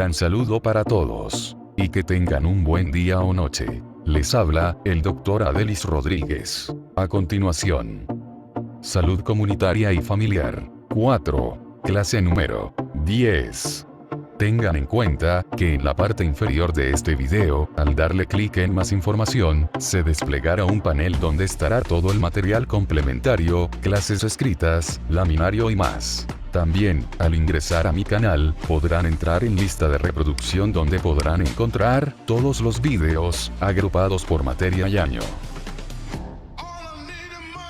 gran saludo para todos. Y que tengan un buen día o noche. Les habla, el Dr. Adelis Rodríguez. A continuación. Salud comunitaria y familiar. 4. Clase número 10. Tengan en cuenta, que en la parte inferior de este video, al darle clic en más información, se desplegará un panel donde estará todo el material complementario, clases escritas, laminario y más. También, al ingresar a mi canal, podrán entrar en lista de reproducción donde podrán encontrar todos los videos, agrupados por materia y año.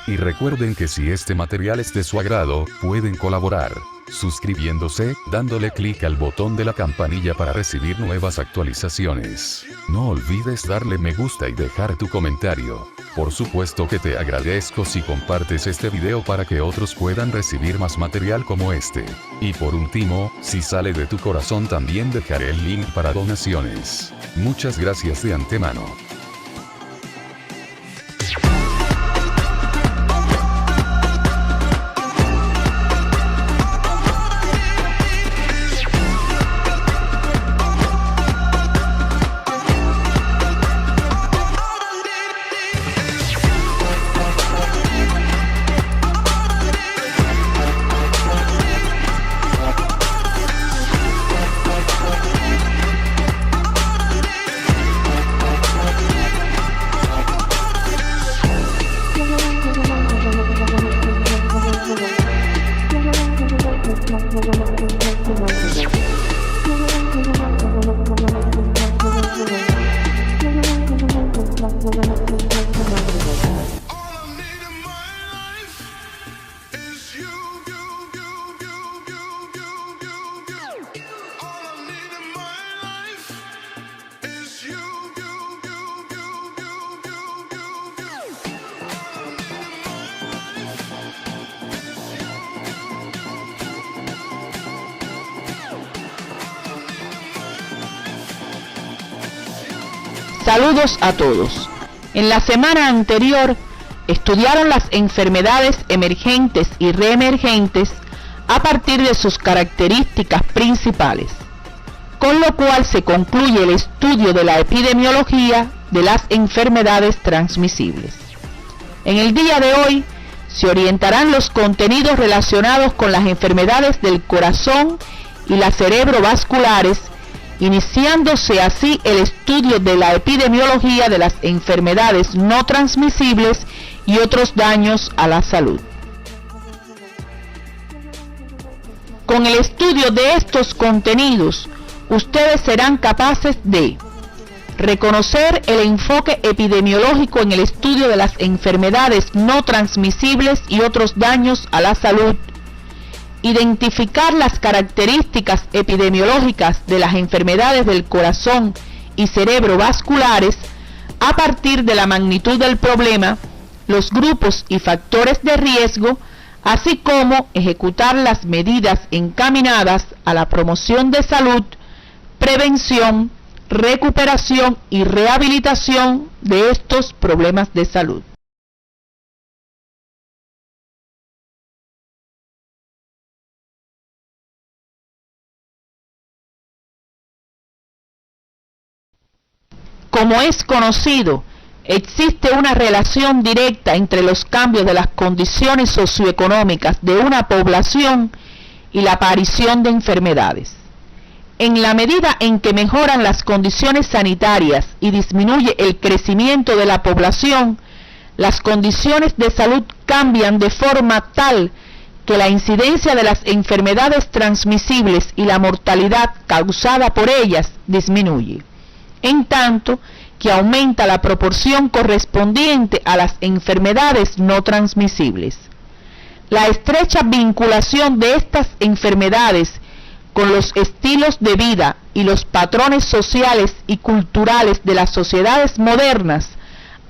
Y recuerden que si este material es de su agrado, pueden colaborar suscribiéndose, dándole clic al botón de la campanilla para recibir nuevas actualizaciones. No olvides darle me gusta y dejar tu comentario. Por supuesto que te agradezco si compartes este video para que otros puedan recibir más material como este. Y por último, si sale de tu corazón también dejaré el link para donaciones. Muchas gracias de antemano. Saludos a todos. En la semana anterior estudiaron las enfermedades emergentes y reemergentes a partir de sus características principales, con lo cual se concluye el estudio de la epidemiología de las enfermedades transmisibles. En el día de hoy se orientarán los contenidos relacionados con las enfermedades del corazón y las cerebrovasculares, iniciándose así el estudio de la epidemiología de las enfermedades no transmisibles y otros daños a la salud. Con el estudio de estos contenidos, ustedes serán capaces de reconocer el enfoque epidemiológico en el estudio de las enfermedades no transmisibles y otros daños a la salud, identificar las características epidemiológicas de las enfermedades del corazón y cerebrovasculares a partir de la magnitud del problema, los grupos y factores de riesgo, así como ejecutar las medidas encaminadas a la promoción de salud, prevención, recuperación y rehabilitación de estos problemas de salud. Como es conocido, existe una relación directa entre los cambios de las condiciones socioeconómicas de una población y la aparición de enfermedades. En la medida en que mejoran las condiciones sanitarias y disminuye el crecimiento de la población, las condiciones de salud cambian de forma tal que la incidencia de las enfermedades transmisibles y la mortalidad causada por ellas disminuye, en tanto que aumenta la proporción correspondiente a las enfermedades no transmisibles. La estrecha vinculación de estas enfermedades con los estilos de vida y los patrones sociales y culturales de las sociedades modernas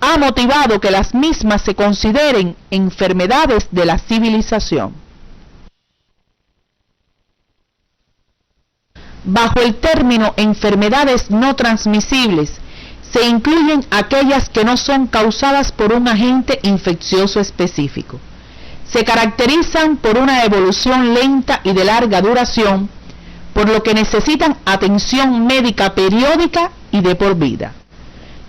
ha motivado que las mismas se consideren enfermedades de la civilización. Bajo el término enfermedades no transmisibles se incluyen aquellas que no son causadas por un agente infeccioso específico. Se caracterizan por una evolución lenta y de larga duración, por lo que necesitan atención médica periódica y de por vida.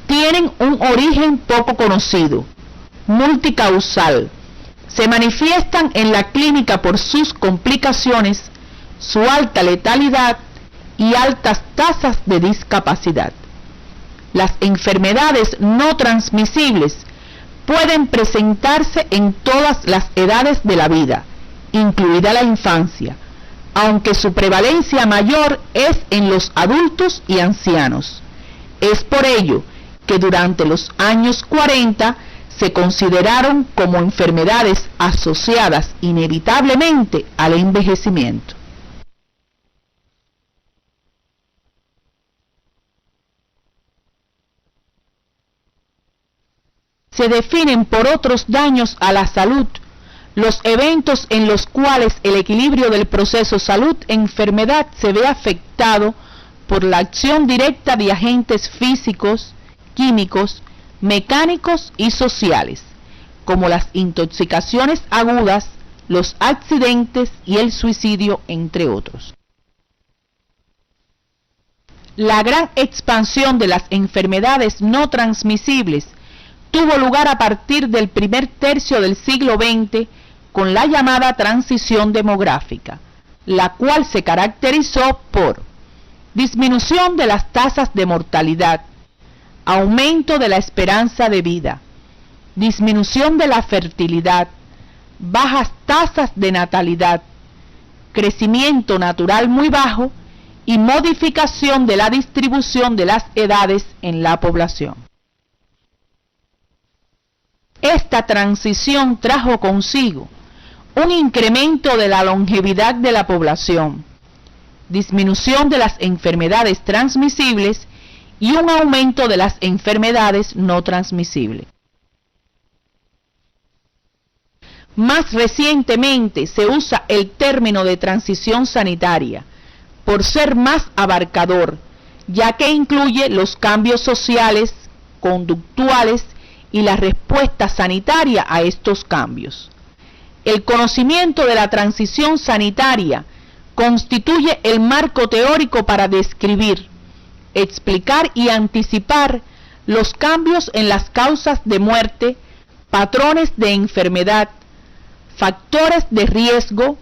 Tienen un origen poco conocido, multicausal. Se manifiestan en la clínica por sus complicaciones, su alta letalidad y altas tasas de discapacidad. Las enfermedades no transmisibles pueden presentarse en todas las edades de la vida, incluida la infancia, aunque su prevalencia mayor es en los adultos y ancianos. Es por ello que durante los años 40 se consideraron como enfermedades asociadas inevitablemente al envejecimiento. Se definen por otros daños a la salud los eventos en los cuales el equilibrio del proceso salud-enfermedad se ve afectado por la acción directa de agentes físicos, químicos, mecánicos y sociales, como las intoxicaciones agudas, los accidentes y el suicidio, entre otros. La gran expansión de las enfermedades no transmisibles tuvo lugar a partir del primer tercio del siglo XX con la llamada transición demográfica, la cual se caracterizó por disminución de las tasas de mortalidad, aumento de la esperanza de vida, disminución de la fertilidad, bajas tasas de natalidad, crecimiento natural muy bajo y modificación de la distribución de las edades en la población. Esta transición trajo consigo un incremento de la longevidad de la población, disminución de las enfermedades transmisibles y un aumento de las enfermedades no transmisibles. Más recientemente se usa el término de transición sanitaria por ser más abarcador, ya que incluye los cambios sociales, conductuales y la respuesta sanitaria a estos cambios. El conocimiento de la transición sanitaria constituye el marco teórico para describir, explicar y anticipar los cambios en las causas de muerte, patrones de enfermedad, factores de riesgo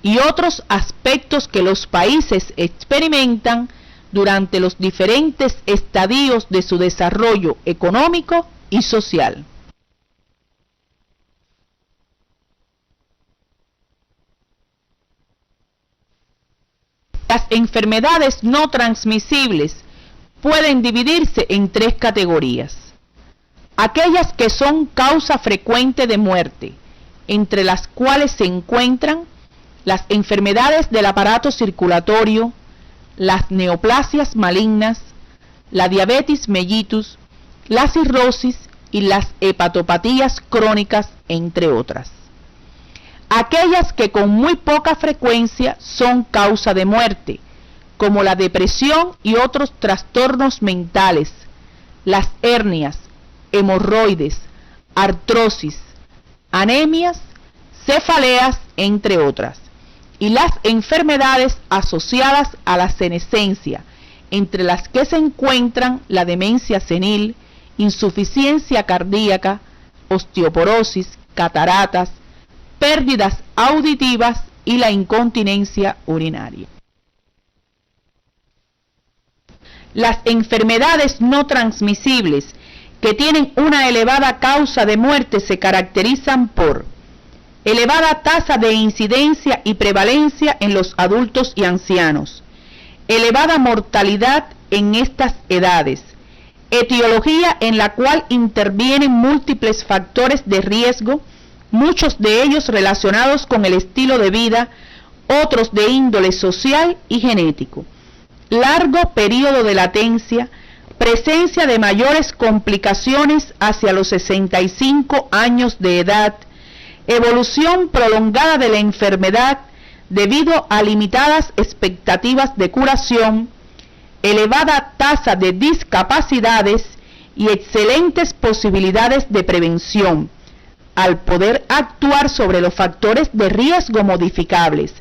y otros aspectos que los países experimentan durante los diferentes estadios de su desarrollo económico y social. Las enfermedades no transmisibles pueden dividirse en tres categorías. Aquellas que son causa frecuente de muerte, entre las cuales se encuentran las enfermedades del aparato circulatorio, las neoplasias malignas, la diabetes mellitus, la cirrosis y las hepatopatías crónicas, entre otras. Aquellas que con muy poca frecuencia son causa de muerte, como la depresión y otros trastornos mentales, las hernias, hemorroides, artrosis, anemias, cefaleas, entre otras, y las enfermedades asociadas a la senescencia, entre las que se encuentran la demencia senil, insuficiencia cardíaca, osteoporosis, cataratas, pérdidas auditivas y la incontinencia urinaria. Las enfermedades no transmisibles que tienen una elevada causa de muerte se caracterizan por elevada tasa de incidencia y prevalencia en los adultos y ancianos, elevada mortalidad en estas edades, etiología en la cual intervienen múltiples factores de riesgo, muchos de ellos relacionados con el estilo de vida, otros de índole social y genético, largo periodo de latencia, presencia de mayores complicaciones hacia los 65 años de edad, evolución prolongada de la enfermedad debido a limitadas expectativas de curación, elevada tasa de discapacidades y excelentes posibilidades de prevención, al poder actuar sobre los factores de riesgo modificables,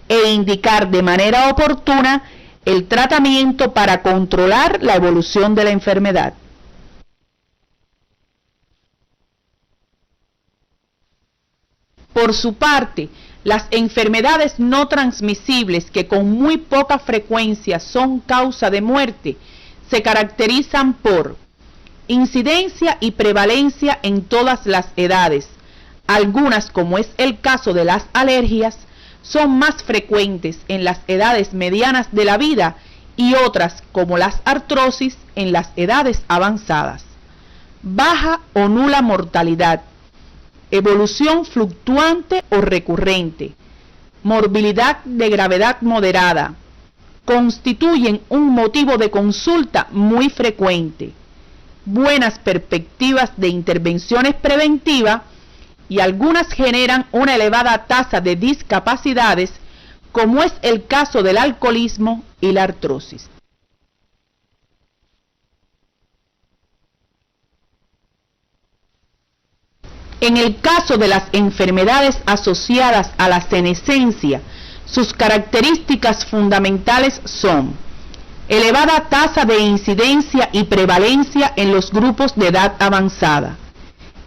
e indicar de manera oportuna el tratamiento para controlar la evolución de la enfermedad. Por su parte, las enfermedades no transmisibles que con muy poca frecuencia son causa de muerte se caracterizan por incidencia y prevalencia en todas las edades. Algunas, como es el caso de las alergias, son más frecuentes en las edades medianas de la vida y otras, como las artrosis, en las edades avanzadas. Baja o nula mortalidad, evolución fluctuante o recurrente, morbilidad de gravedad moderada, constituyen un motivo de consulta muy frecuente. Buenas perspectivas de intervenciones preventivas y algunas generan una elevada tasa de discapacidades, como es el caso del alcoholismo y la artrosis. En el caso de las enfermedades asociadas a la senescencia, sus características fundamentales son elevada tasa de incidencia y prevalencia en los grupos de edad avanzada,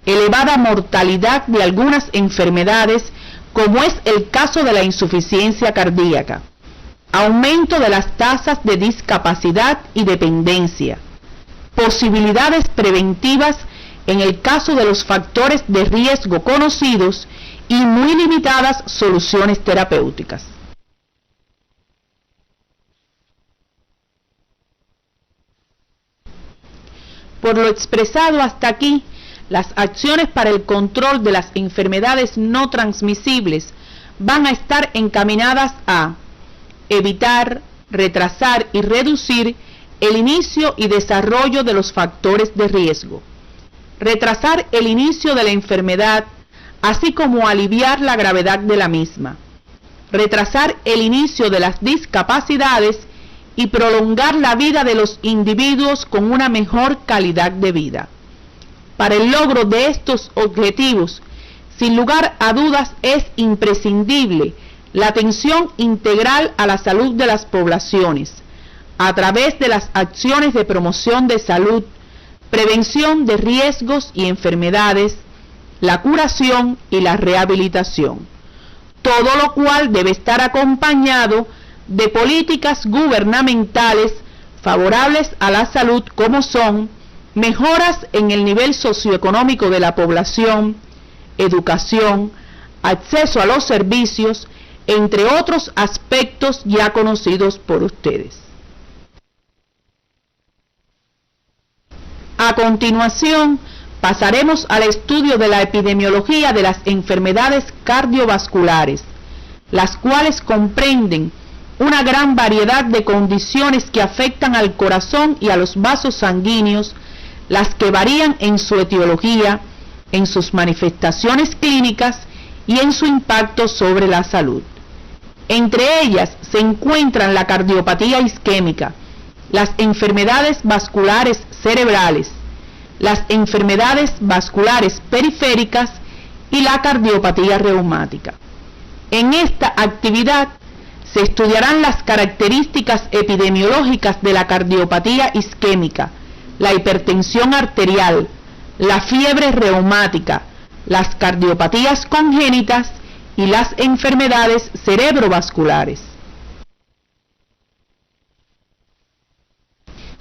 elevada mortalidad de algunas enfermedades, como es el caso de la insuficiencia cardíaca, aumento de las tasas de discapacidad y dependencia, posibilidades preventivas en el caso de los factores de riesgo conocidos y muy limitadas soluciones terapéuticas. Por lo expresado hasta aquí, las acciones para el control de las enfermedades no transmisibles van a estar encaminadas a evitar, retrasar y reducir el inicio y desarrollo de los factores de riesgo, retrasar el inicio de la enfermedad, así como aliviar la gravedad de la misma, retrasar el inicio de las discapacidades y prolongar la vida de los individuos con una mejor calidad de vida. Para el logro de estos objetivos, sin lugar a dudas, es imprescindible la atención integral a la salud de las poblaciones, a través de las acciones de promoción de salud, prevención de riesgos y enfermedades, la curación y la rehabilitación, todo lo cual debe estar acompañado de políticas gubernamentales favorables a la salud, como son mejoras en el nivel socioeconómico de la población, educación, acceso a los servicios, entre otros aspectos ya conocidos por ustedes. A continuación, pasaremos al estudio de la epidemiología de las enfermedades cardiovasculares, las cuales comprenden una gran variedad de condiciones que afectan al corazón y a los vasos sanguíneos, las que varían en su etiología, en sus manifestaciones clínicas y en su impacto sobre la salud. Entre ellas se encuentran la cardiopatía isquémica, las enfermedades vasculares cerebrales, las enfermedades vasculares periféricas y la cardiopatía reumática. En esta actividad se estudiarán las características epidemiológicas de la cardiopatía isquémica, la hipertensión arterial, la fiebre reumática, las cardiopatías congénitas y las enfermedades cerebrovasculares.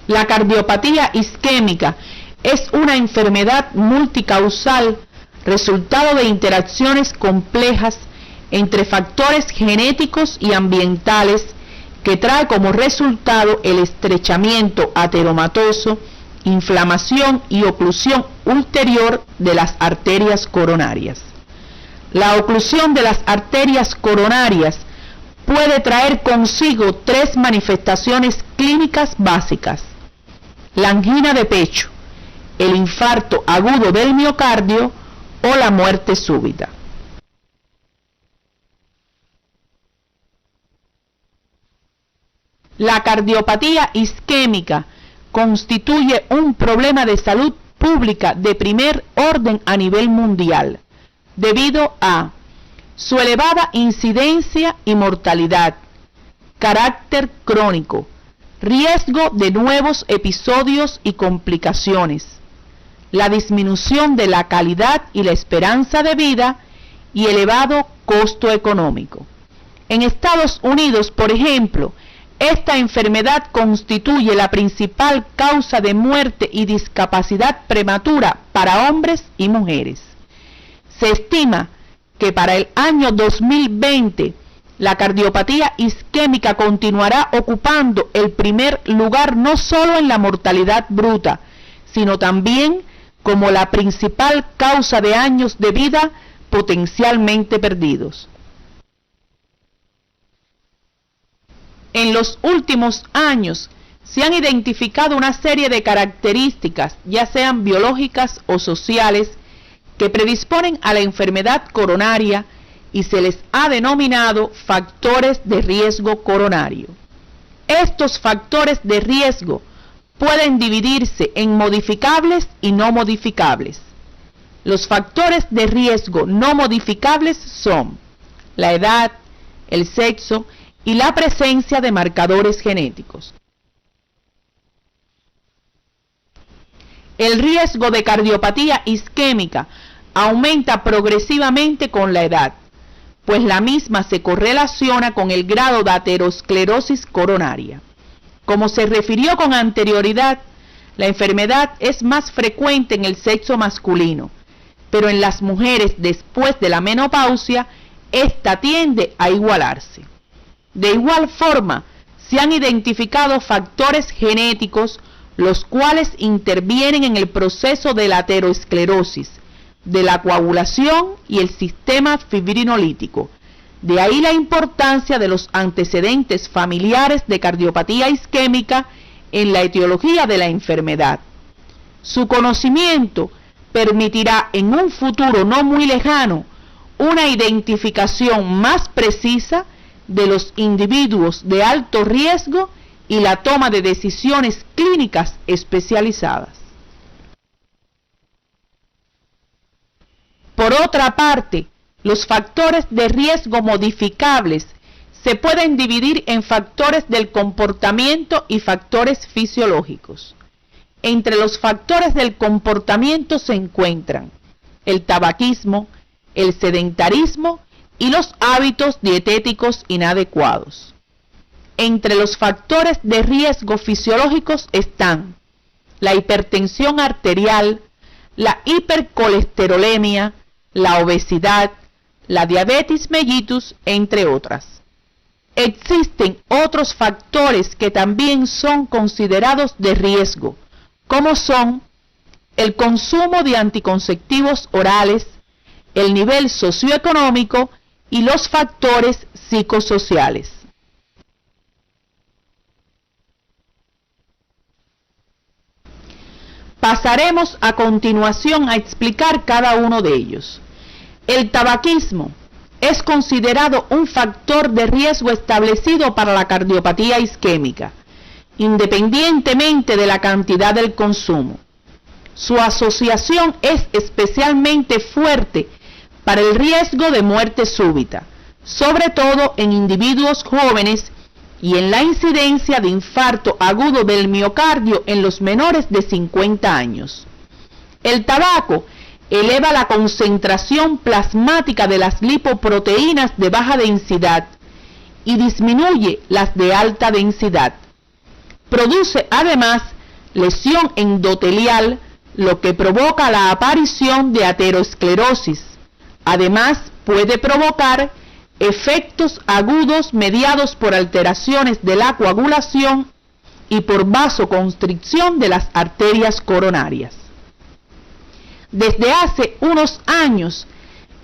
La cardiopatía isquémica es una enfermedad multicausal, resultado de interacciones complejas entre factores genéticos y ambientales, que trae como resultado el estrechamiento ateromatoso, inflamación y oclusión ulterior de las arterias coronarias. La oclusión de las arterias coronarias puede traer consigo tres manifestaciones clínicas básicas: la angina de pecho, el infarto agudo del miocardio o la muerte súbita. La cardiopatía isquémica constituye un problema de salud pública de primer orden a nivel mundial, debido a su elevada incidencia y mortalidad, carácter crónico, riesgo de nuevos episodios y complicaciones, la disminución de la calidad y la esperanza de vida y elevado costo económico. En Estados Unidos, por ejemplo, esta enfermedad constituye la principal causa de muerte y discapacidad prematura para hombres y mujeres. Se estima que para el año 2020 la cardiopatía isquémica continuará ocupando el primer lugar no solo en la mortalidad bruta, sino también como la principal causa de años de vida potencialmente perdidos. En los últimos años se han identificado una serie de características, ya sean biológicas o sociales, que predisponen a la enfermedad coronaria y se les ha denominado factores de riesgo coronario. Estos factores de riesgo pueden dividirse en modificables y no modificables. Los factores de riesgo no modificables son la edad, el sexo y la presencia de marcadores genéticos. El riesgo de cardiopatía isquémica aumenta progresivamente con la edad, pues la misma se correlaciona con el grado de aterosclerosis coronaria. Como se refirió con anterioridad, la enfermedad es más frecuente en el sexo masculino, pero en las mujeres después de la menopausia, esta tiende a igualarse. De igual forma, se han identificado factores genéticos los cuales intervienen en el proceso de la aterosclerosis, de la coagulación y el sistema fibrinolítico. De ahí la importancia de los antecedentes familiares de cardiopatía isquémica en la etiología de la enfermedad. Su conocimiento permitirá en un futuro no muy lejano una identificación más precisa de los individuos de alto riesgo y la toma de decisiones clínicas especializadas. Por otra parte, los factores de riesgo modificables se pueden dividir en factores del comportamiento y factores fisiológicos. Entre los factores del comportamiento se encuentran el tabaquismo, el sedentarismo y los hábitos dietéticos inadecuados. Entre los factores de riesgo fisiológicos están la hipertensión arterial, la hipercolesterolemia, la obesidad, la diabetes mellitus, entre otras. Existen otros factores que también son considerados de riesgo, como son el consumo de anticonceptivos orales, el nivel socioeconómico y los factores psicosociales. Pasaremos a continuación a explicar cada uno de ellos. El tabaquismo es considerado un factor de riesgo establecido para la cardiopatía isquémica, independientemente de la cantidad del consumo. Su asociación es especialmente fuerte para el riesgo de muerte súbita, sobre todo en individuos jóvenes y en la incidencia de infarto agudo del miocardio en los menores de 50 años. El tabaco eleva la concentración plasmática de las lipoproteínas de baja densidad y disminuye las de alta densidad. Produce además lesión endotelial, lo que provoca la aparición de aterosclerosis. Además, puede provocar efectos agudos mediados por alteraciones de la coagulación y por vasoconstricción de las arterias coronarias. Desde hace unos años,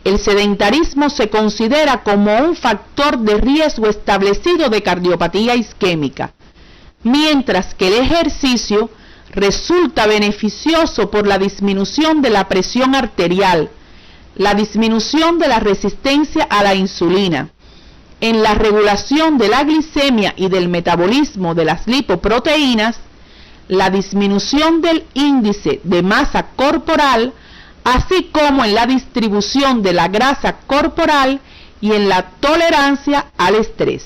el sedentarismo se considera como un factor de riesgo establecido de cardiopatía isquémica, mientras que el ejercicio resulta beneficioso por la disminución de la presión arterial, la disminución de la resistencia a la insulina, en la regulación de la glicemia y del metabolismo de las lipoproteínas, la disminución del índice de masa corporal, así como en la distribución de la grasa corporal y en la tolerancia al estrés.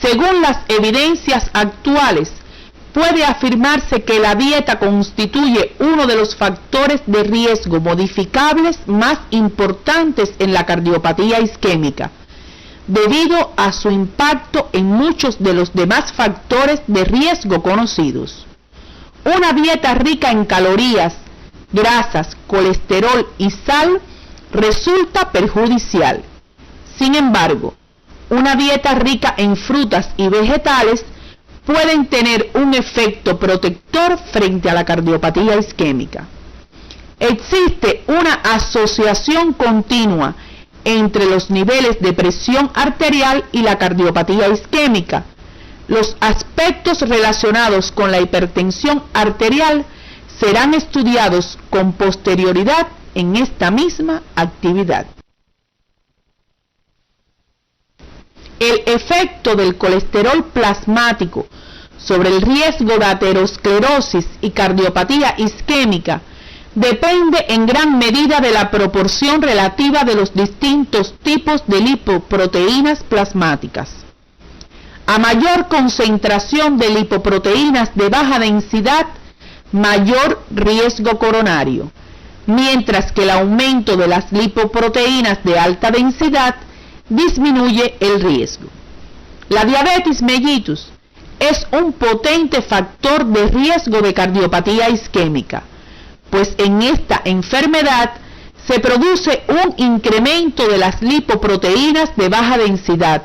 Según las evidencias actuales, puede afirmarse que la dieta constituye uno de los factores de riesgo modificables más importantes en la cardiopatía isquémica, debido a su impacto en muchos de los demás factores de riesgo conocidos. Una dieta rica en calorías, grasas, colesterol y sal resulta perjudicial. Sin embargo, una dieta rica en frutas y vegetales pueden tener un efecto protector frente a la cardiopatía isquémica. Existe una asociación continua entre los niveles de presión arterial y la cardiopatía isquémica. Los aspectos relacionados con la hipertensión arterial serán estudiados con posterioridad en esta misma actividad. El efecto del colesterol plasmático sobre el riesgo de aterosclerosis y cardiopatía isquémica depende en gran medida de la proporción relativa de los distintos tipos de lipoproteínas plasmáticas. A mayor concentración de lipoproteínas de baja densidad, mayor riesgo coronario, mientras que el aumento de las lipoproteínas de alta densidad disminuye el riesgo. La diabetes mellitus es un potente factor de riesgo de cardiopatía isquémica, pues en esta enfermedad se produce un incremento de las lipoproteínas de baja densidad,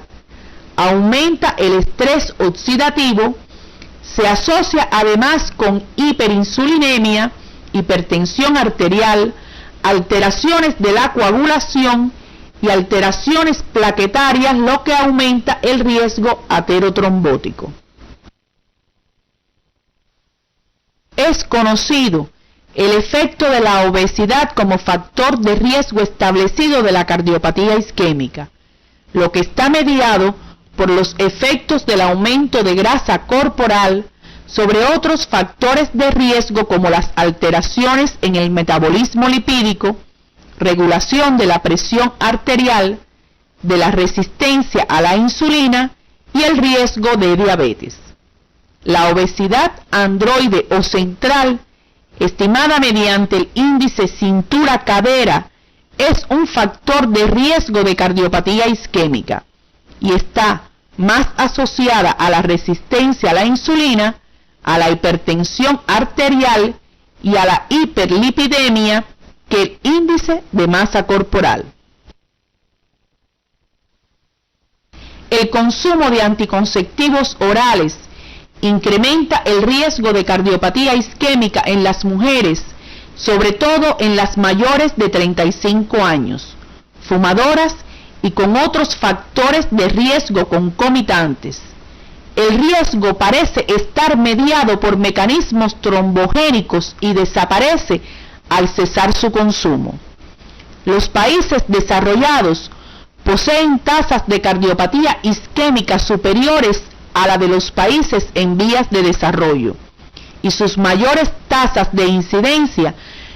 aumenta el estrés oxidativo, se asocia además con hiperinsulinemia, hipertensión arterial, alteraciones de la coagulación y alteraciones plaquetarias, lo que aumenta el riesgo aterotrombótico. Es conocido el efecto de la obesidad como factor de riesgo establecido de la cardiopatía isquémica, lo que está mediado por los efectos del aumento de grasa corporal sobre otros factores de riesgo como las alteraciones en el metabolismo lipídico, regulación de la presión arterial, de la resistencia a la insulina y el riesgo de diabetes. La obesidad androide o central, estimada mediante el índice cintura-cadera, es un factor de riesgo de cardiopatía isquémica y está más asociada a la resistencia a la insulina, a la hipertensión arterial y a la hiperlipidemia que el índice de masa corporal. El consumo de anticonceptivos orales incrementa el riesgo de cardiopatía isquémica en las mujeres, sobre todo en las mayores de 35 años, fumadoras y con otros factores de riesgo concomitantes. El riesgo parece estar mediado por mecanismos trombogénicos y desaparece al cesar su consumo. Los países desarrollados poseen tasas de cardiopatía isquémica superiores a la de los países en vías de desarrollo, y sus mayores tasas de incidencia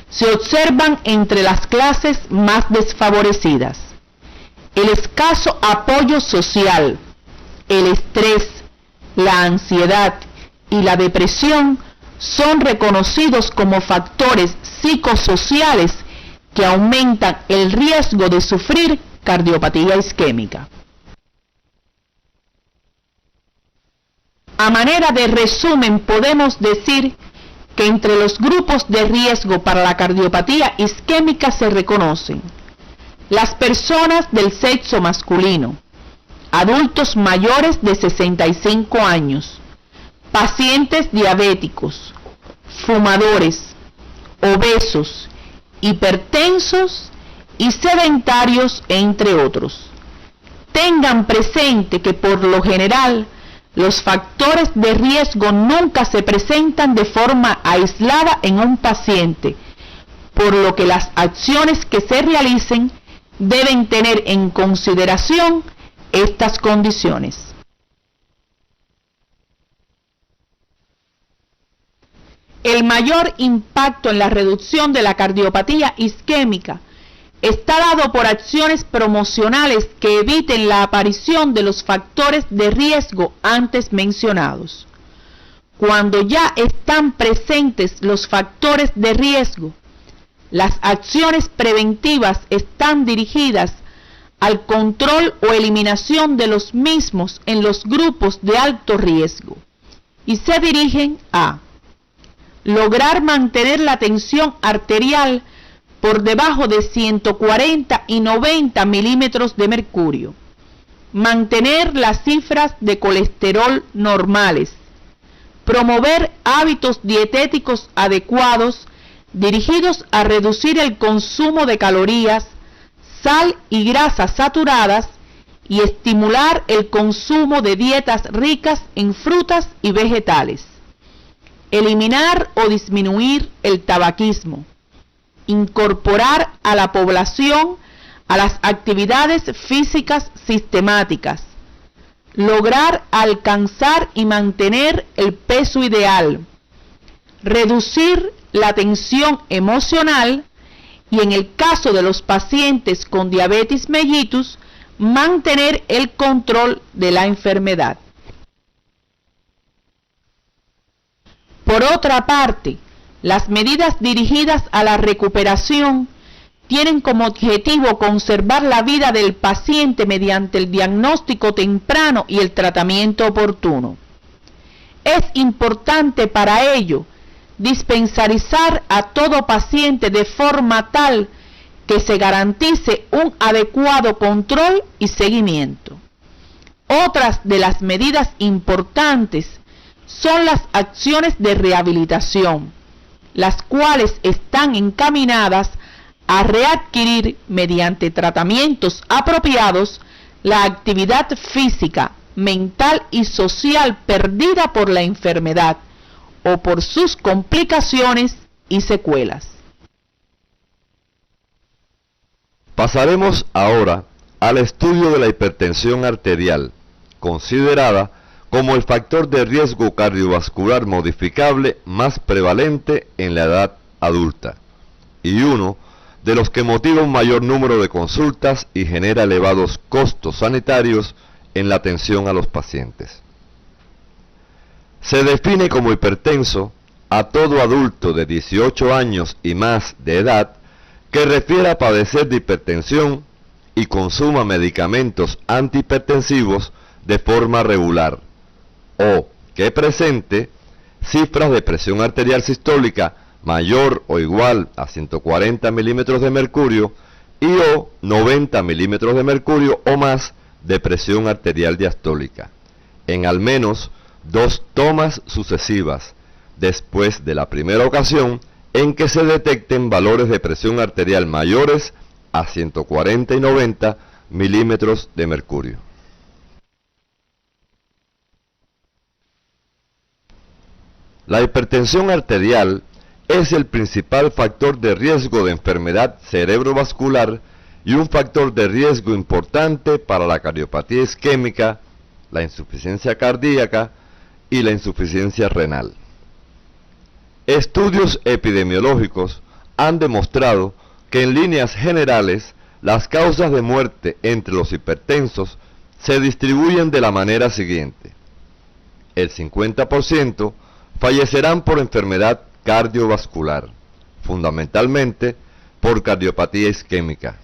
se observan entre las clases más desfavorecidas. El escaso apoyo social, el estrés, la ansiedad y la depresión son reconocidos como factores psicosociales que aumentan el riesgo de sufrir cardiopatía isquémica. A manera de resumen, podemos decir que entre los grupos de riesgo para la cardiopatía isquémica se reconocen las personas del sexo masculino, adultos mayores de 65 años, pacientes diabéticos, fumadores, obesos, hipertensos y sedentarios, entre otros. Tengan presente que por lo general los factores de riesgo nunca se presentan de forma aislada en un paciente, por lo que las acciones que se realicen deben tener en consideración estas condiciones. El mayor impacto en la reducción de la cardiopatía isquémica está dado por acciones promocionales que eviten la aparición de los factores de riesgo antes mencionados. Cuando ya están presentes los factores de riesgo, las acciones preventivas están dirigidas al control o eliminación de los mismos en los grupos de alto riesgo y se dirigen a lograr mantener la tensión arterial por debajo de 140 y 90 milímetros de mercurio, mantener las cifras de colesterol normales, promover hábitos dietéticos adecuados dirigidos a reducir el consumo de calorías, sal y grasas saturadas y estimular el consumo de dietas ricas en frutas y vegetales, eliminar o disminuir el tabaquismo, incorporar a la población a las actividades físicas sistemáticas, lograr alcanzar y mantener el peso ideal, reducir la tensión emocional y, en el caso de los pacientes con diabetes mellitus, mantener el control de la enfermedad. Por otra parte, las medidas dirigidas a la recuperación tienen como objetivo conservar la vida del paciente mediante el diagnóstico temprano y el tratamiento oportuno. Es importante para ello dispensarizar a todo paciente de forma tal que se garantice un adecuado control y seguimiento. Otras de las medidas importantes son las acciones de rehabilitación, las cuales están encaminadas a readquirir mediante tratamientos apropiados la actividad física, mental y social perdida por la enfermedad o por sus complicaciones y secuelas. Pasaremos ahora al estudio de la hipertensión arterial, considerada como el factor de riesgo cardiovascular modificable más prevalente en la edad adulta, y uno de los que motiva un mayor número de consultas y genera elevados costos sanitarios en la atención a los pacientes. Se define como hipertenso a todo adulto de 18 años y más de edad que refiera a padecer de hipertensión y consuma medicamentos antihipertensivos de forma regular, o que presente cifras de presión arterial sistólica mayor o igual a 140 milímetros de mercurio y o 90 milímetros de mercurio o más de presión arterial diastólica, en al menos 2 tomas sucesivas después de la primera ocasión en que se detecten valores de presión arterial mayores a 140 y 90 milímetros de mercurio. La hipertensión arterial es el principal factor de riesgo de enfermedad cerebrovascular y un factor de riesgo importante para la cardiopatía isquémica, la insuficiencia cardíaca y la insuficiencia renal. Estudios epidemiológicos han demostrado que en líneas generales las causas de muerte entre los hipertensos se distribuyen de la manera siguiente. El 50% fallecerán por enfermedad cardiovascular, fundamentalmente por cardiopatía isquémica.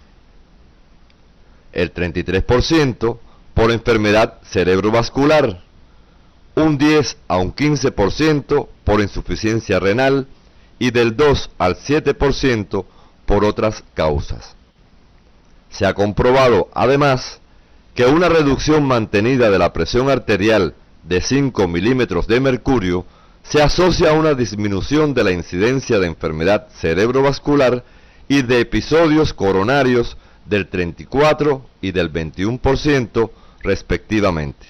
El 33% por enfermedad cerebrovascular, un 10 a un 15% por insuficiencia renal y del 2 al 7% por otras causas. Se ha comprobado, además, que una reducción mantenida de la presión arterial de 5 milímetros de mercurio se asocia a una disminución de la incidencia de enfermedad cerebrovascular y de episodios coronarios del 34 y del 21% respectivamente.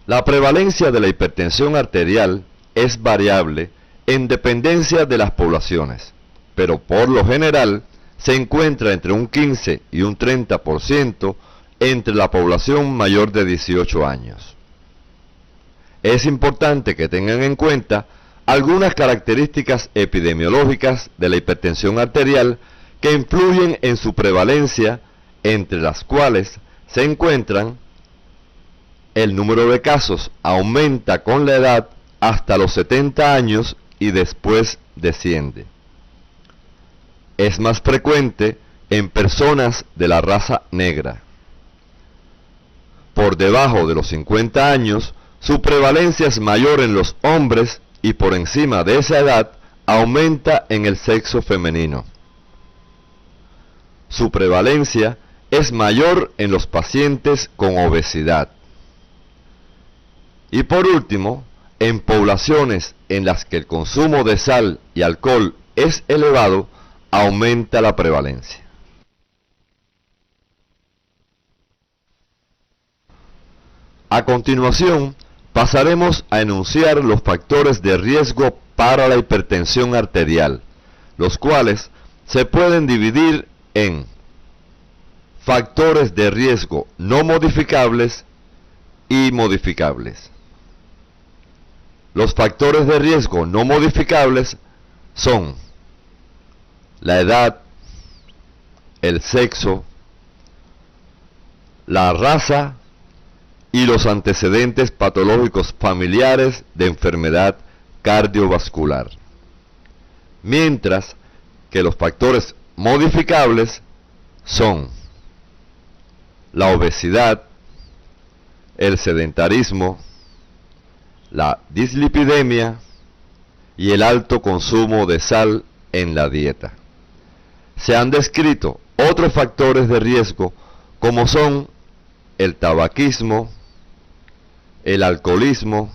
La prevalencia de la hipertensión arterial es variable en dependencia de las poblaciones, pero por lo general se encuentra entre un 15 y un 30% entre la población mayor de 18 años. Es importante que tengan en cuenta algunas características epidemiológicas de la hipertensión arterial que influyen en su prevalencia, entre las cuales se encuentran: el número de casos aumenta con la edad hasta los 70 años y después desciende. Es más frecuente en personas de la raza negra. Por debajo de los 50 años, su prevalencia es mayor en los hombres y por encima de esa edad aumenta en el sexo femenino. Su prevalencia es mayor en los pacientes con obesidad. Y por último, en poblaciones en las que el consumo de sal y alcohol es elevado, aumenta la prevalencia. A continuación, pasaremos a enunciar los factores de riesgo para la hipertensión arterial, los cuales se pueden dividir en factores de riesgo no modificables y modificables. Los factores de riesgo no modificables son la edad, el sexo, la raza y los antecedentes patológicos familiares de enfermedad cardiovascular. Mientras que los factores modificables son la obesidad, el sedentarismo, la dislipidemia y el alto consumo de sal en la dieta. Se han descrito otros factores de riesgo como son el tabaquismo, el alcoholismo,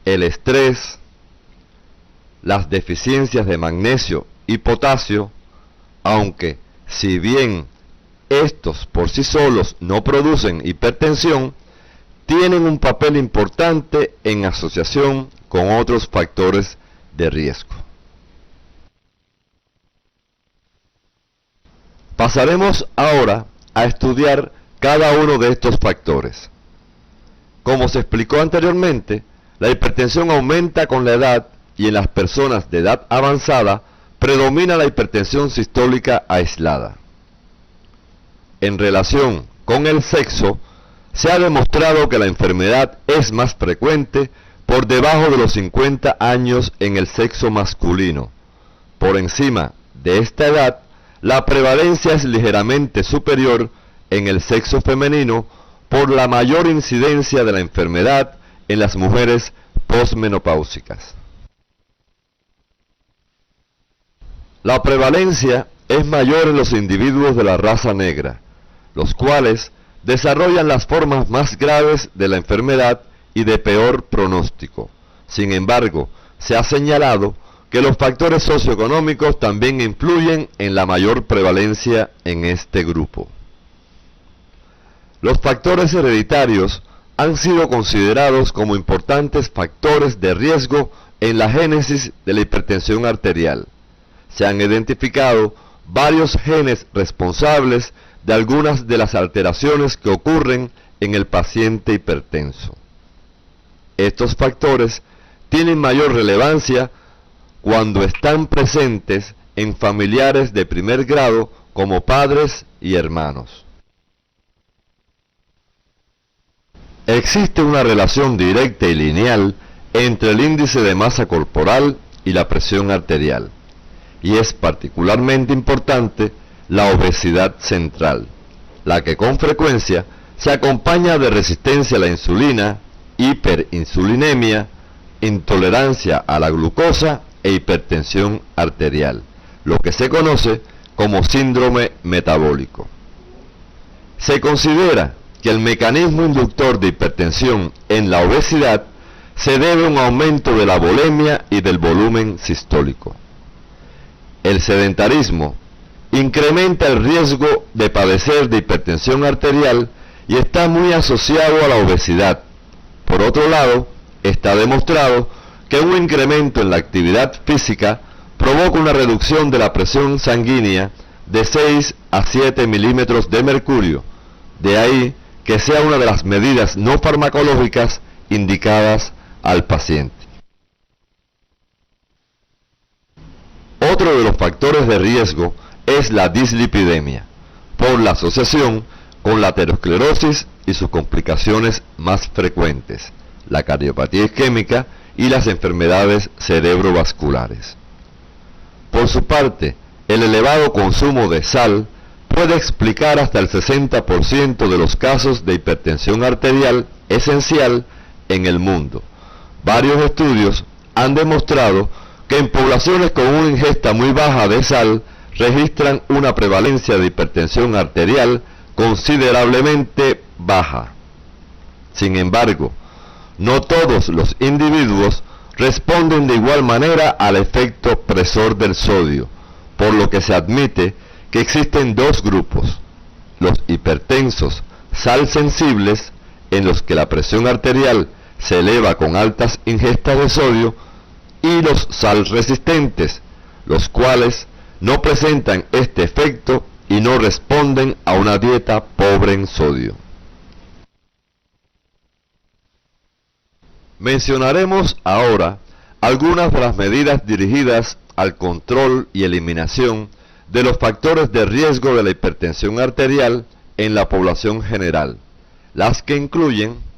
el estrés, las deficiencias de magnesio y potasio, aunque si bien estos por sí solos no producen hipertensión, tienen un papel importante en asociación con otros factores de riesgo. Pasaremos ahora a estudiar cada uno de estos factores. Como se explicó anteriormente, la hipertensión aumenta con la edad y en las personas de edad avanzada predomina la hipertensión sistólica aislada. En relación con el sexo, se ha demostrado que la enfermedad es más frecuente por debajo de los 50 años en el sexo masculino. Por encima de esta edad, la prevalencia es ligeramente superior en el sexo femenino por la mayor incidencia de la enfermedad en las mujeres posmenopáusicas. La prevalencia es mayor en los individuos de la raza negra, los cuales desarrollan las formas más graves de la enfermedad y de peor pronóstico. Sin embargo, se ha señalado que los factores socioeconómicos también influyen en la mayor prevalencia en este grupo. Los factores hereditarios han sido considerados como importantes factores de riesgo en la génesis de la hipertensión arterial. Se han identificado varios genes responsables de algunas de las alteraciones que ocurren en el paciente hipertenso. Estos factores tienen mayor relevancia cuando están presentes en familiares de primer grado como padres y hermanos. Existe una relación directa y lineal entre el índice de masa corporal y la presión arterial, y es particularmente importante la obesidad central, la que con frecuencia se acompaña de resistencia a la insulina, hiperinsulinemia, intolerancia a la glucosa e hipertensión arterial, lo que se conoce como síndrome metabólico. Se considera que el mecanismo inductor de hipertensión en la obesidad se debe a un aumento de la volemia y del volumen sistólico. El sedentarismo incrementa el riesgo de padecer de hipertensión arterial y está muy asociado a la obesidad. Por otro lado, está demostrado que un incremento en la actividad física provoca una reducción de la presión sanguínea de 6 a 7 milímetros de mercurio, de ahí que sea una de las medidas no farmacológicas indicadas al paciente. Otro de los factores de riesgo es la dislipidemia, por la asociación con la aterosclerosis y sus complicaciones más frecuentes, la cardiopatía isquémica y las enfermedades cerebrovasculares. Por su parte, el elevado consumo de sal puede explicar hasta el 60% de los casos de hipertensión arterial esencial en el mundo. Varios estudios han demostrado que en poblaciones con una ingesta muy baja de sal registran una prevalencia de hipertensión arterial considerablemente baja. Sin embargo, no todos los individuos responden de igual manera al efecto presor del sodio, por lo que se admite que existen dos grupos: los hipertensos sal sensibles, en los que la presión arterial se eleva con altas ingestas de sodio, y los sal resistentes, los cuales no presentan este efecto y no responden a una dieta pobre en sodio. Mencionaremos ahora algunas de las medidas dirigidas al control y eliminación de los factores de riesgo de la hipertensión arterial en la población general, las que incluyen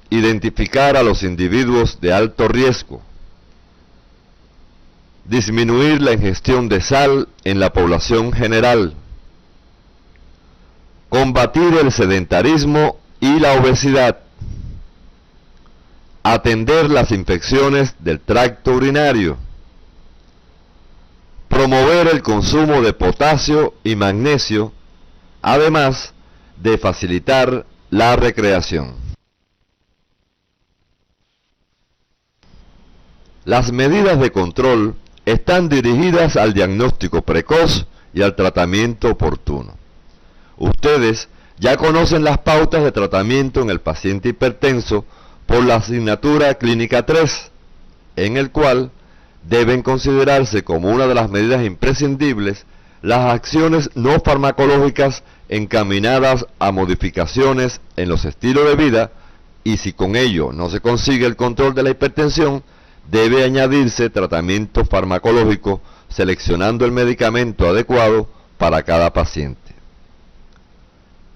identificar a los individuos de alto riesgo, disminuir la ingestión de sal en la población general, combatir el sedentarismo y la obesidad, atender las infecciones del tracto urinario, promover el consumo de potasio y magnesio, además de facilitar la recreación. Las medidas de control están dirigidas al diagnóstico precoz y al tratamiento oportuno. Ustedes ya conocen las pautas de tratamiento en el paciente hipertenso por la asignatura clínica 3, en el cual deben considerarse como una de las medidas imprescindibles las acciones no farmacológicas encaminadas a modificaciones en los estilos de vida, y si con ello no se consigue el control de la hipertensión, debe añadirse tratamiento farmacológico seleccionando el medicamento adecuado para cada paciente.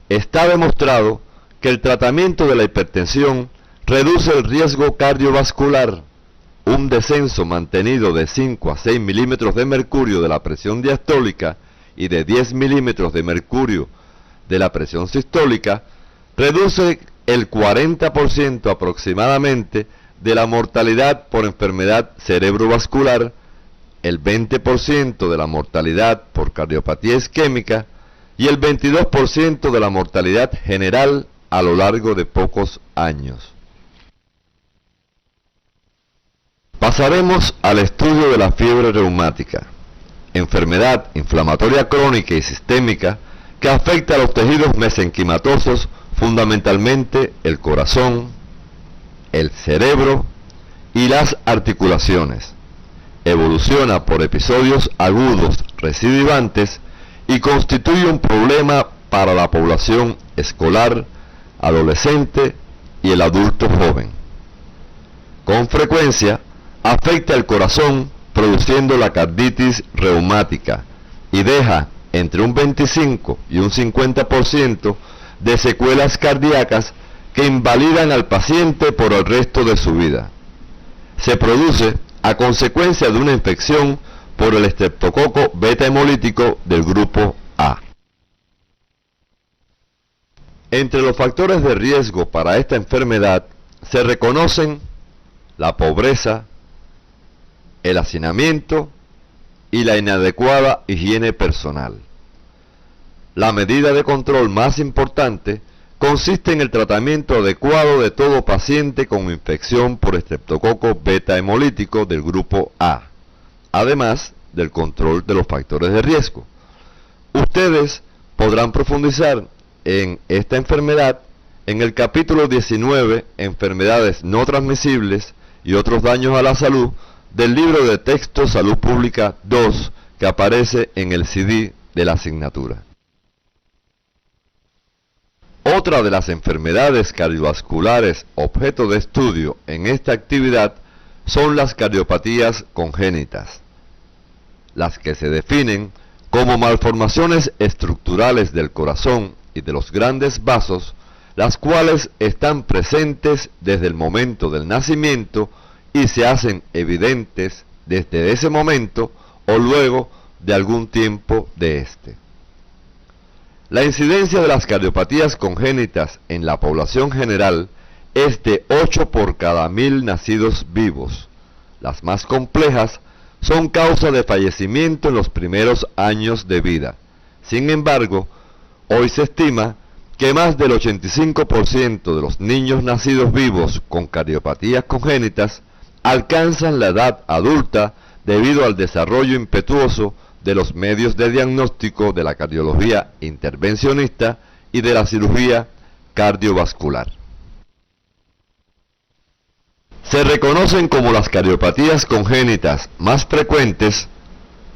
Está demostrado que el tratamiento de la hipertensión reduce el riesgo cardiovascular. Un descenso mantenido de 5 a 6 milímetros de mercurio de la presión diastólica y de 10 milímetros de mercurio de la presión sistólica reduce el 40% aproximadamente de la mortalidad por enfermedad cerebrovascular, el 20% de la mortalidad por cardiopatía isquémica y el 22% de la mortalidad general a lo largo de pocos años. Pasaremos al estudio de la fiebre reumática, enfermedad inflamatoria crónica y sistémica que afecta a los tejidos mesenquimatosos, fundamentalmente el corazón, el cerebro y las articulaciones. Evoluciona por episodios agudos recidivantes y constituye un problema para la población escolar, adolescente y el adulto joven. Con frecuencia afecta el corazón produciendo la carditis reumática y deja entre un 25 y un 50% de secuelas cardíacas que invalidan al paciente por el resto de su vida. Se produce a consecuencia de una infección por el estreptococo beta hemolítico del grupo A. Entre los factores de riesgo para esta enfermedad se reconocen la pobreza, el hacinamiento y la inadecuada higiene personal. La medida de control más importante consiste en el tratamiento adecuado de todo paciente con infección por estreptococo beta hemolítico del grupo A, además del control de los factores de riesgo. Ustedes podrán profundizar en esta enfermedad en el capítulo 19, Enfermedades no transmisibles y otros daños a la salud, del libro de texto Salud Pública 2, que aparece en el CD de la asignatura. Otra de las enfermedades cardiovasculares objeto de estudio en esta actividad son las cardiopatías congénitas, las que se definen como malformaciones estructurales del corazón y de los grandes vasos, las cuales están presentes desde el momento del nacimiento y se hacen evidentes desde ese momento o luego de algún tiempo de este. La incidencia de las cardiopatías congénitas en la población general es de 8 por cada 1000 nacidos vivos. Las más complejas son causa de fallecimiento en los primeros años de vida. Sin embargo, hoy se estima que más del 85% de los niños nacidos vivos con cardiopatías congénitas alcanzan la edad adulta debido al desarrollo impetuoso de los medios de diagnóstico de la cardiología intervencionista y de la cirugía cardiovascular. Se reconocen como las cardiopatías congénitas más frecuentes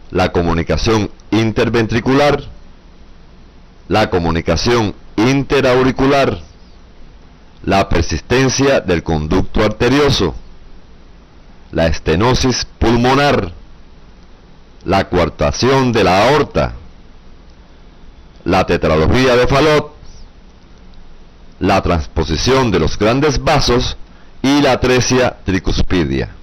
la comunicación interventricular, la comunicación interauricular, la persistencia del conducto arterioso, la estenosis pulmonar, la coartación de la aorta, la tetralogía de Fallot, la transposición de los grandes vasos y la atresia tricuspidia.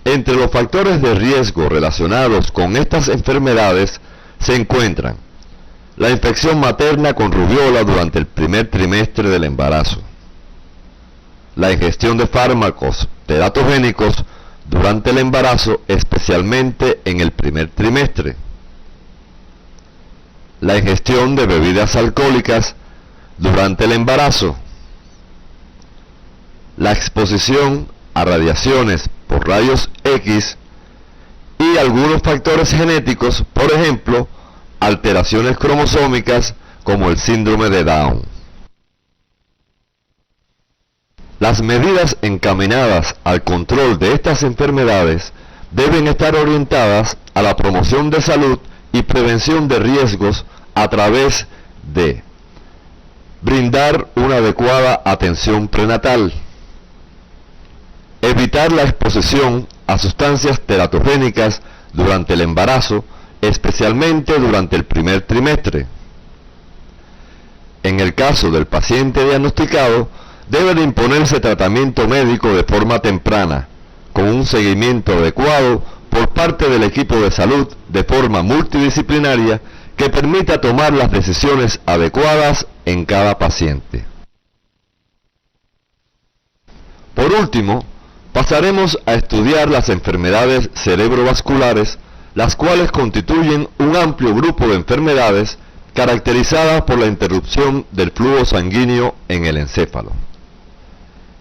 Entre los factores de riesgo relacionados con estas enfermedades se encuentran la infección materna con rubiola durante el primer trimestre del embarazo, la ingestión de fármacos teratogénicos durante el embarazo, especialmente en el primer trimestre, la ingestión de bebidas alcohólicas durante el embarazo, la exposición a radiaciones por rayos X y algunos factores genéticos, por ejemplo, alteraciones cromosómicas como el síndrome de Down. Las medidas encaminadas al control de estas enfermedades deben estar orientadas a la promoción de salud y prevención de riesgos a través de brindar una adecuada atención prenatal, evitar la exposición a sustancias teratogénicas durante el embarazo, especialmente durante el primer trimestre. En el caso del paciente diagnosticado, debe de imponerse tratamiento médico de forma temprana, con un seguimiento adecuado por parte del equipo de salud de forma multidisciplinaria que permita tomar las decisiones adecuadas en cada paciente. Por último, pasaremos a estudiar las enfermedades cerebrovasculares, las cuales constituyen un amplio grupo de enfermedades caracterizadas por la interrupción del flujo sanguíneo en el encéfalo.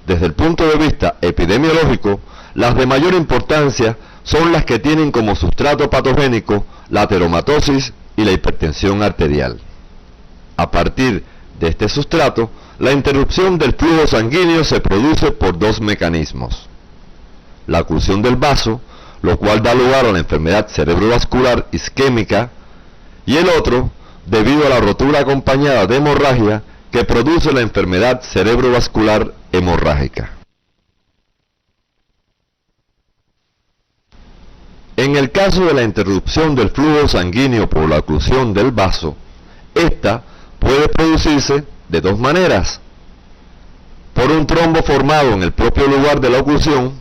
Desde el punto de vista epidemiológico, las de mayor importancia son las que tienen como sustrato patogénico la ateromatosis y la hipertensión arterial. A partir de este sustrato, la interrupción del flujo sanguíneo se produce por dos mecanismos: la oclusión del vaso, lo cual da lugar a la enfermedad cerebrovascular isquémica, y el otro, debido a la rotura acompañada de hemorragia, que produce la enfermedad cerebrovascular hemorrágica. En el caso de la interrupción del flujo sanguíneo por la oclusión del vaso, esta puede producirse de dos maneras: por un trombo formado en el propio lugar de la oclusión,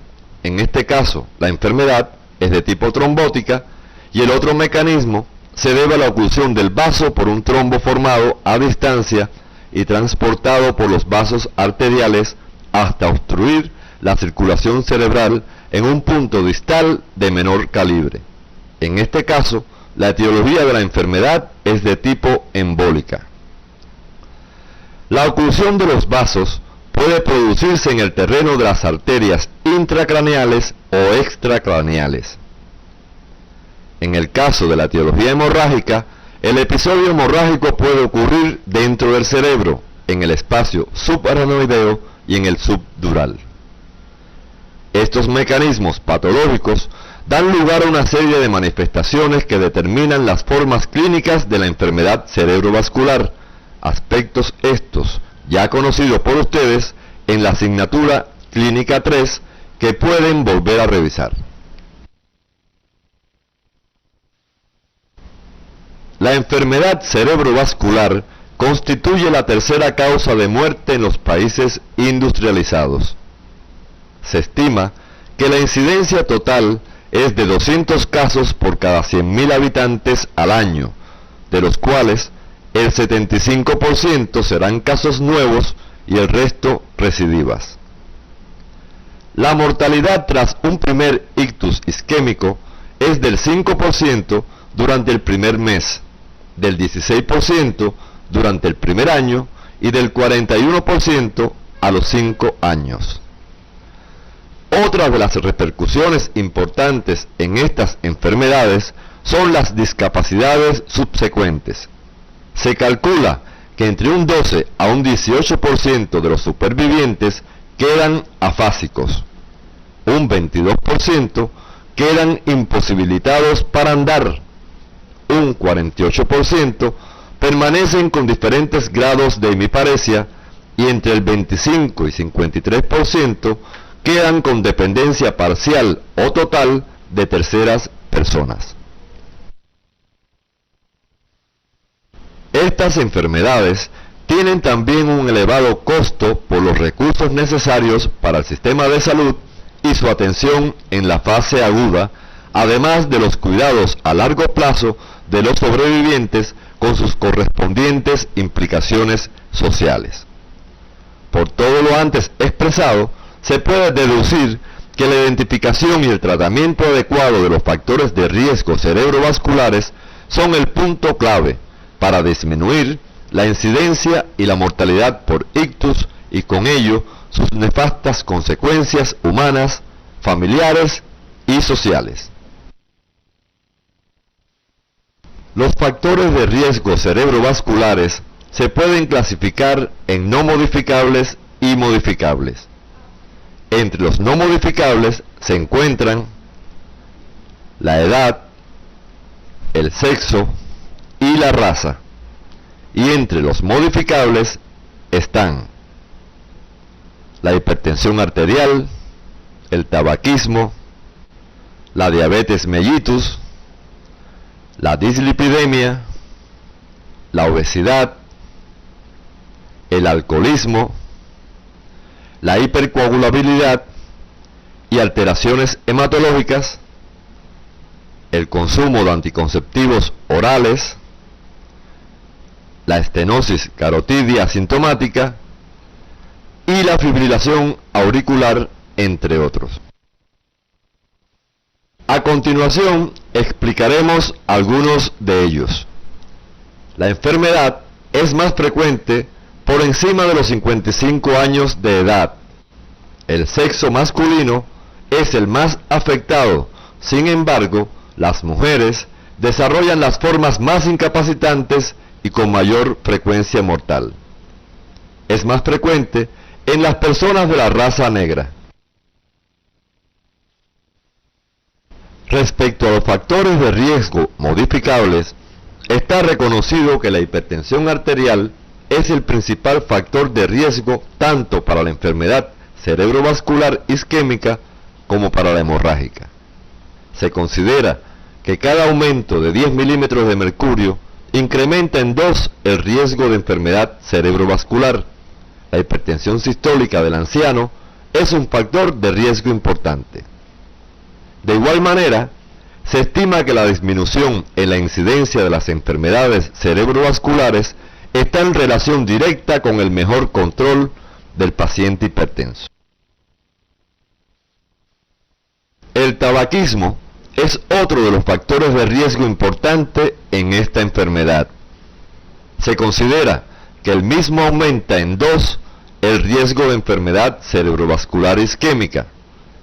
en este caso la enfermedad es de tipo trombótica, y el otro mecanismo se debe a la oclusión del vaso por un trombo formado a distancia y transportado por los vasos arteriales hasta obstruir la circulación cerebral en un punto distal de menor calibre. En este caso, la etiología de la enfermedad es de tipo embólica. La oclusión de los vasos puede producirse en el terreno de las arterias intracraneales o extracraneales. En el caso de la etiología hemorrágica, el episodio hemorrágico puede ocurrir dentro del cerebro, en el espacio subaranoideo y en el subdural. Estos mecanismos patológicos dan lugar a una serie de manifestaciones que determinan las formas clínicas de la enfermedad cerebrovascular, aspectos estos ya conocidos por ustedes en la asignatura Clínica 3, que pueden volver a revisar. La enfermedad cerebrovascular constituye la tercera causa de muerte en los países industrializados. Se estima que la incidencia total es de 200 casos por cada 100.000 habitantes al año, de los cuales el 75% serán casos nuevos y el resto recidivas. La mortalidad tras un primer ictus isquémico es del 5% durante el primer mes, del 16% durante el primer año y del 41% a los 5 años. Otra de las repercusiones importantes en estas enfermedades son las discapacidades subsecuentes. Se calcula que entre un 12 a un 18% de los supervivientes quedan afásicos, un 22% quedan imposibilitados para andar, un 48% permanecen con diferentes grados de hemiparesia y entre el 25 y 53% quedan con dependencia parcial o total de terceras personas. Estas enfermedades tienen también un elevado costo por los recursos necesarios para el sistema de salud y su atención en la fase aguda, además de los cuidados a largo plazo de los sobrevivientes con sus correspondientes implicaciones sociales. Por todo lo antes expresado, se puede deducir que la identificación y el tratamiento adecuado de los factores de riesgo cerebrovasculares son el punto clave para disminuir la incidencia y la mortalidad por ictus y con ello sus nefastas consecuencias humanas, familiares y sociales. Los factores de riesgo cerebrovasculares se pueden clasificar en no modificables y modificables. Entre los no modificables se encuentran la edad, el sexo y la raza. Y entre los modificables están la hipertensión arterial, el tabaquismo, la diabetes mellitus, la dislipidemia, la obesidad, el alcoholismo, la hipercoagulabilidad y alteraciones hematológicas, el consumo de anticonceptivos orales, la estenosis carotidia asintomática y la fibrilación auricular, entre otros. A continuación explicaremos algunos de ellos. La enfermedad es más frecuente por encima de los 55 años de edad. El sexo masculino es el más afectado. Sin embargo, las mujeres desarrollan las formas más incapacitantes y con mayor frecuencia mortal. Es más frecuente en las personas de la raza negra. Respecto a los factores de riesgo modificables, está reconocido que la hipertensión arterial es el principal factor de riesgo tanto para la enfermedad cerebrovascular isquémica como para la hemorrágica. Se considera que cada aumento de 10 milímetros de mercurio incrementa en 2 el riesgo de enfermedad cerebrovascular. La hipertensión sistólica del anciano es un factor de riesgo importante. De igual manera, se estima que la disminución en la incidencia de las enfermedades cerebrovasculares está en relación directa con el mejor control del paciente hipertenso. El tabaquismo es otro de los factores de riesgo importante en esta enfermedad. Se considera que el mismo aumenta en 2 el riesgo de enfermedad cerebrovascular isquémica.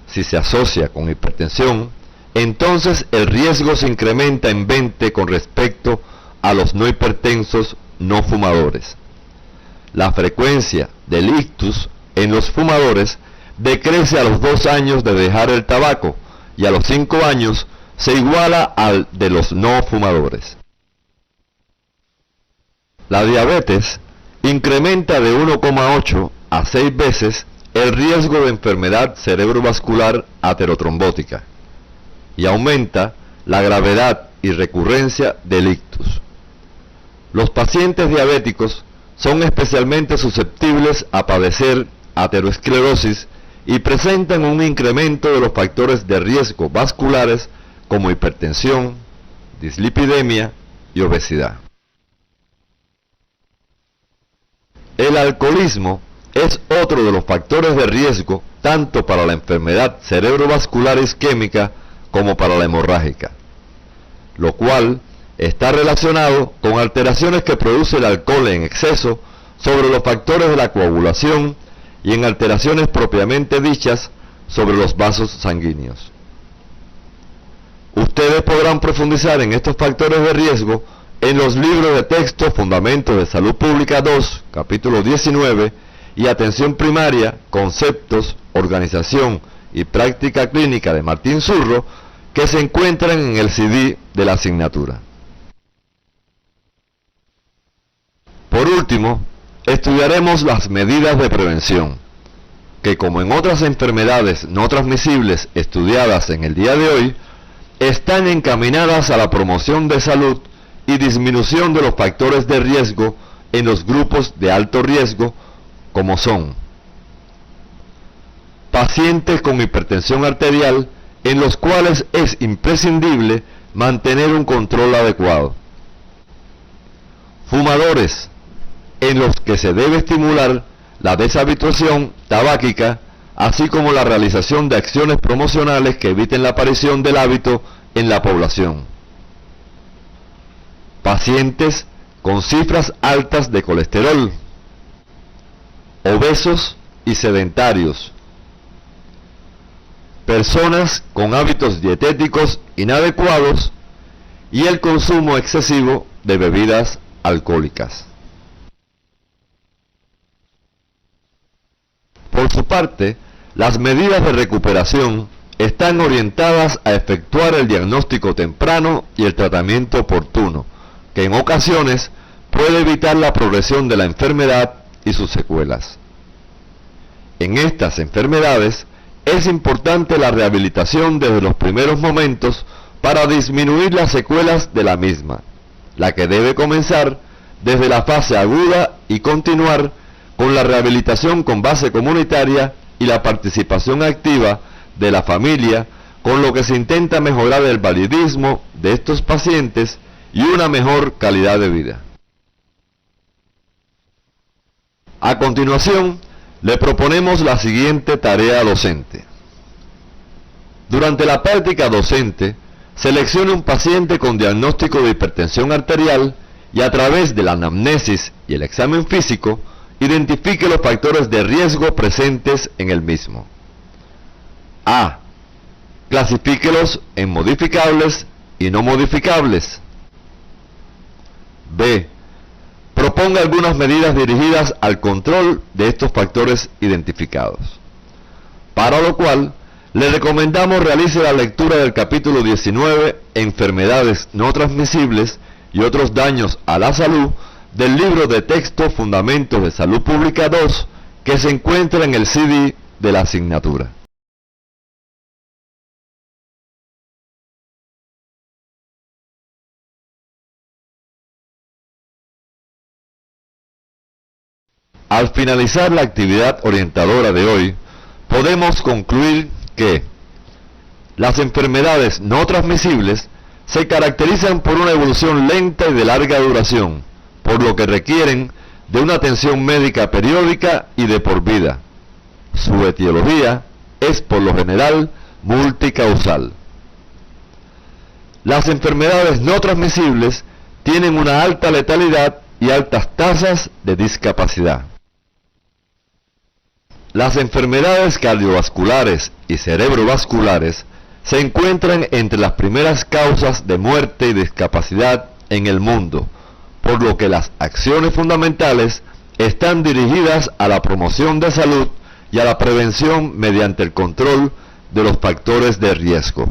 Si se asocia con hipertensión, entonces el riesgo se incrementa en 20 con respecto a los no hipertensos no fumadores. La frecuencia del ictus en los fumadores decrece a los 2 años de dejar el tabaco y a los 5 años se iguala al de los no fumadores. La diabetes incrementa de 1,8 a 6 veces el riesgo de enfermedad cerebrovascular aterotrombótica y aumenta la gravedad y recurrencia del ictus. Los pacientes diabéticos son especialmente susceptibles a padecer aterosclerosis y presentan un incremento de los factores de riesgo vasculares como hipertensión, dislipidemia y obesidad. El alcoholismo es otro de los factores de riesgo tanto para la enfermedad cerebrovascular isquémica como para la hemorrágica, lo cual está relacionado con alteraciones que produce el alcohol en exceso sobre los factores de la coagulación y en alteraciones propiamente dichas sobre los vasos sanguíneos. Ustedes podrán profundizar en estos factores de riesgo en los libros de texto Fundamentos de Salud Pública 2, capítulo 19, y Atención Primaria, Conceptos, Organización y Práctica Clínica de Martín Zurro, que se encuentran en el CD de la asignatura. Por último, estudiaremos las medidas de prevención, que como en otras enfermedades no transmisibles estudiadas en el día de hoy, están encaminadas a la promoción de salud y disminución de los factores de riesgo en los grupos de alto riesgo, como son pacientes con hipertensión arterial, en los cuales es imprescindible mantener un control adecuado; fumadores, en los que se debe estimular la deshabituación tabáquica, así como la realización de acciones promocionales que eviten la aparición del hábito en la población; pacientes con cifras altas de colesterol; obesos y sedentarios; personas con hábitos dietéticos inadecuados y el consumo excesivo de bebidas alcohólicas. Por su parte, las medidas de recuperación están orientadas a efectuar el diagnóstico temprano y el tratamiento oportuno, que en ocasiones puede evitar la progresión de la enfermedad y sus secuelas. En estas enfermedades es importante la rehabilitación desde los primeros momentos para disminuir las secuelas de la misma, la que debe comenzar desde la fase aguda y continuar con la rehabilitación con base comunitaria y la participación activa de la familia, con lo que se intenta mejorar el validismo de estos pacientes y una mejor calidad de vida. A continuación, le proponemos la siguiente tarea docente. Durante la práctica docente, seleccione un paciente con diagnóstico de hipertensión arterial y a través de la anamnesis y el examen físico, identifique los factores de riesgo presentes en el mismo. A. Clasifíquelos en modificables y no modificables. B. Proponga algunas medidas dirigidas al control de estos factores identificados. Para lo cual, le recomendamos realice la lectura del capítulo 19, Enfermedades no transmisibles y otros daños a la salud, del libro de texto Fundamentos de Salud Pública 2, que se encuentra en el CD de la asignatura. Al finalizar la actividad orientadora de hoy, podemos concluir que las enfermedades no transmisibles se caracterizan por una evolución lenta y de larga duración, por lo que requieren de una atención médica periódica y de por vida. Su etiología es por lo general multicausal. Las enfermedades no transmisibles tienen una alta letalidad y altas tasas de discapacidad. Las enfermedades cardiovasculares y cerebrovasculares se encuentran entre las primeras causas de muerte y discapacidad en el mundo, por lo que las acciones fundamentales están dirigidas a la promoción de salud y a la prevención mediante el control de los factores de riesgo.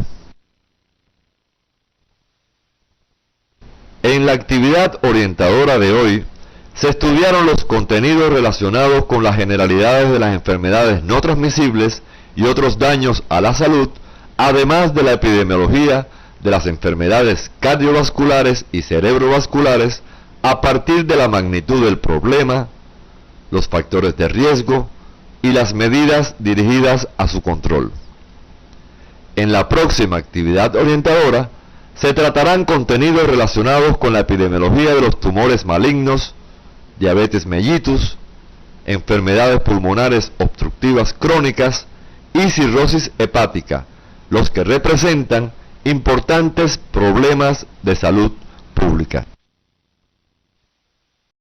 En la actividad orientadora de hoy, se estudiaron los contenidos relacionados con las generalidades de las enfermedades no transmisibles y otros daños a la salud, además de la epidemiología de las enfermedades cardiovasculares y cerebrovasculares, a partir de la magnitud del problema, los factores de riesgo y las medidas dirigidas a su control. En la próxima actividad orientadora se tratarán contenidos relacionados con la epidemiología de los tumores malignos, diabetes mellitus, enfermedades pulmonares obstructivas crónicas y cirrosis hepática, los que representan importantes problemas de salud pública.